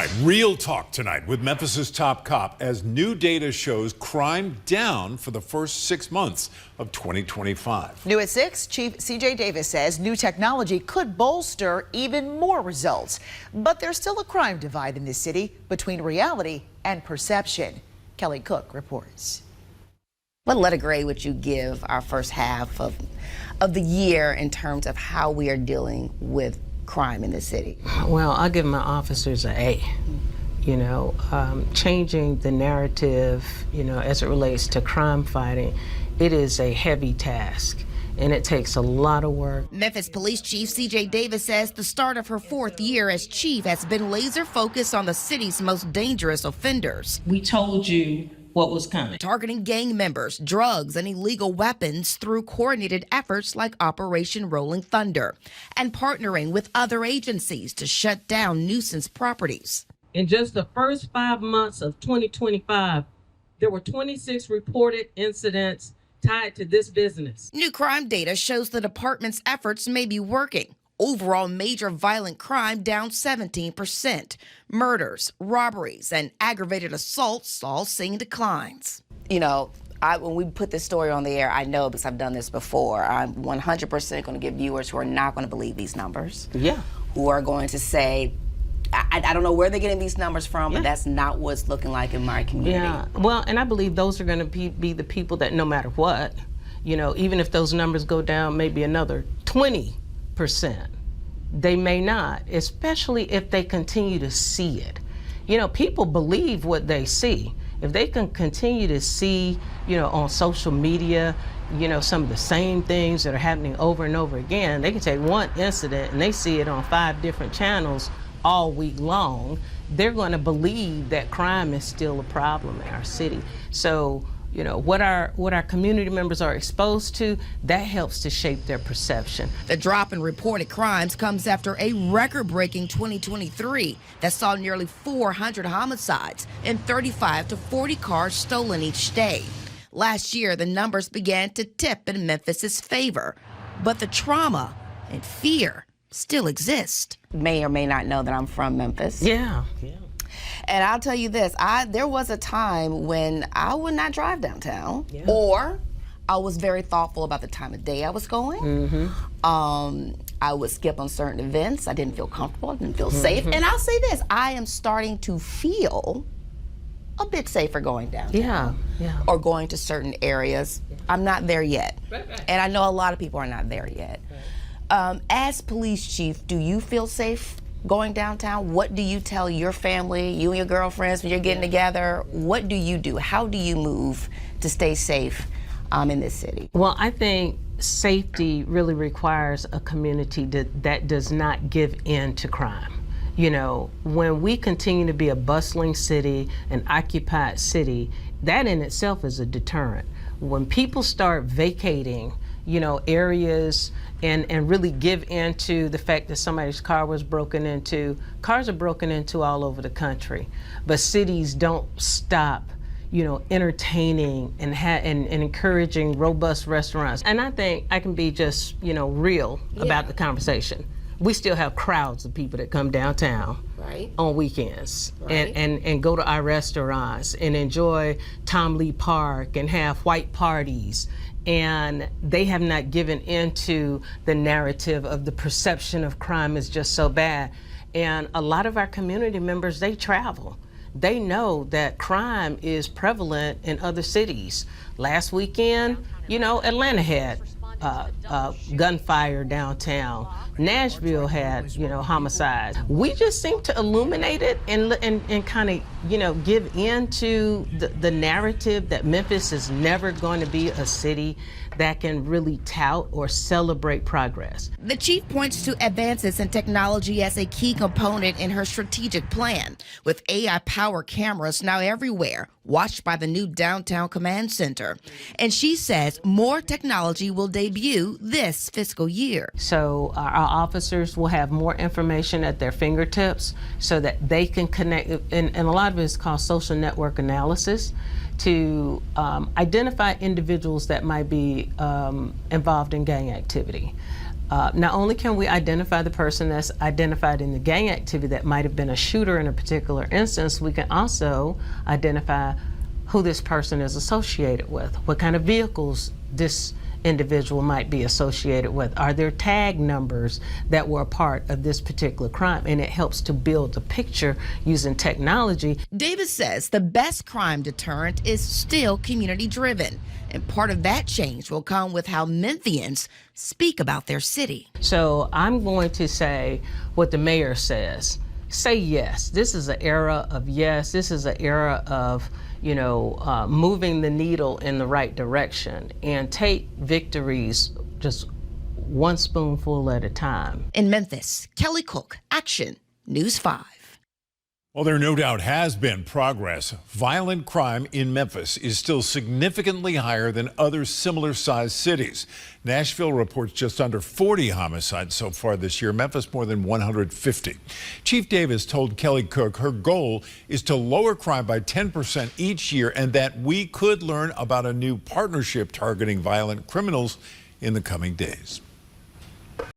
right, real talk tonight with Memphis's top cop as new data shows crime down for the first 6 months of 2025. New at 6, Chief CJ Davis says new technology could bolster even more results. But there's still a crime divide in this city between reality and perception. Kelly Cook reports. What letter grade would you give our first half of the year in terms of how we are dealing with crime in the city? Well, I'll give my officers an A. You know, changing the narrative, you know, as it relates to crime fighting, it is a heavy task. And it takes a lot of work. Memphis Police Chief CJ Davis says the start of her 4th year as chief has been laser focused on the city's most dangerous offenders. We told you what was coming. Targeting gang members, drugs, and illegal weapons through coordinated efforts like Operation Rolling Thunder, and partnering with other agencies to shut down nuisance properties. In just the first 5 months of 2025, there were 26 reported incidents tied to this business. New crime data shows the department's efforts may be working. Overall major violent crime down 17%. Murders, robberies, and aggravated assaults all seeing declines. You know, when we put this story on the air, I know because I've done this before, I'm 100% going to get viewers who are not going to believe these numbers. Yeah. Who are going to say, I don't know where they're getting these numbers from, but that's not what's looking like in my community. Yeah, well, and I believe those are going to be the people that no matter what, you know, even if those numbers go down maybe another 20%, they may not, especially if they continue to see it. You know, people believe what they see. If they can continue to see, you know, on social media, you know, some of the same things that are happening over and over again, they can take one incident and they see it on 5 different channels all week long, they're going to believe that crime is still a problem in our city. So, you know, what our community members are exposed to, that helps to shape their perception. The drop in reported crimes comes after a record-breaking 2023 that saw nearly 400 homicides and 35 to 40 cars stolen each day. Last year, the numbers began to tip in Memphis's favor, but the trauma and fear still exist. May or may not know that I'm from Memphis. Yeah. And I'll tell you this, there was a time when I would not drive downtown, or I was very thoughtful about the time of day I was going. I would skip on certain events. I didn't feel comfortable, I didn't feel safe. And I'll say this, I am starting to feel a bit safer going downtown. Or going to certain areas. I'm not there yet. And I know a lot of people are not there yet. As police chief, do you feel safe going downtown? What do you tell your family, you and your girlfriends when you're getting together? What do you do? How do you move to stay safe in this city? Well, I think safety really requires a community that does not give in to crime. You know, when we continue to be a bustling city, an occupied city, that in itself is a deterrent. When people start vacating, you know, areas and really give into the fact that somebody's car was broken into. Cars are broken into all over the country, but cities don't stop, you know, entertaining and encouraging robust restaurants. And I think I can be just, you know, real about the conversation. We still have crowds of people that come downtown on weekends and go to our restaurants and enjoy Tom Lee Park and have white parties. And they have not given into the narrative of the perception of crime is just so bad. And a lot of our community members, they travel. They know that crime is prevalent in other cities. Last weekend, you know, Atlanta had gunfire downtown. Nashville had, you know, homicides. We just seem to illuminate it and kind of, you know, give into the narrative that Memphis is never going to be a city that can really tout or celebrate progress. The chief points to advances in technology as a key component in her strategic plan, with AI-powered cameras now everywhere, watched by the new downtown command center. And she says more technology will debut this fiscal year. So our officers will have more information at their fingertips so that they can connect, and a lot of it is called social network analysis, to identify individuals that might be involved in gang activity. Not only can we identify the person that's identified in the gang activity that might have been a shooter in a particular instance, we can also identify who this person is associated with, what kind of vehicles this individual might be associated with. Are there tag numbers that were a part of this particular crime? And it helps to build a picture using technology. Davis says the best crime deterrent is still community driven. And part of that change will come with how Memphians speak about their city. So I'm going to say what the mayor says. Say yes. This is an era of yes. This is an era of, moving the needle in the right direction, and take victories just one spoonful at a time. In Memphis, Kelly Cook, Action News 5. Well, there no doubt has been progress. Violent crime in Memphis is still significantly higher than other similar-sized cities. Nashville reports just under 40 homicides so far this year. Memphis more than 150. Chief Davis told Kelly Cook her goal is to lower crime by 10% each year, and that we could learn about a new partnership targeting violent criminals in the coming days.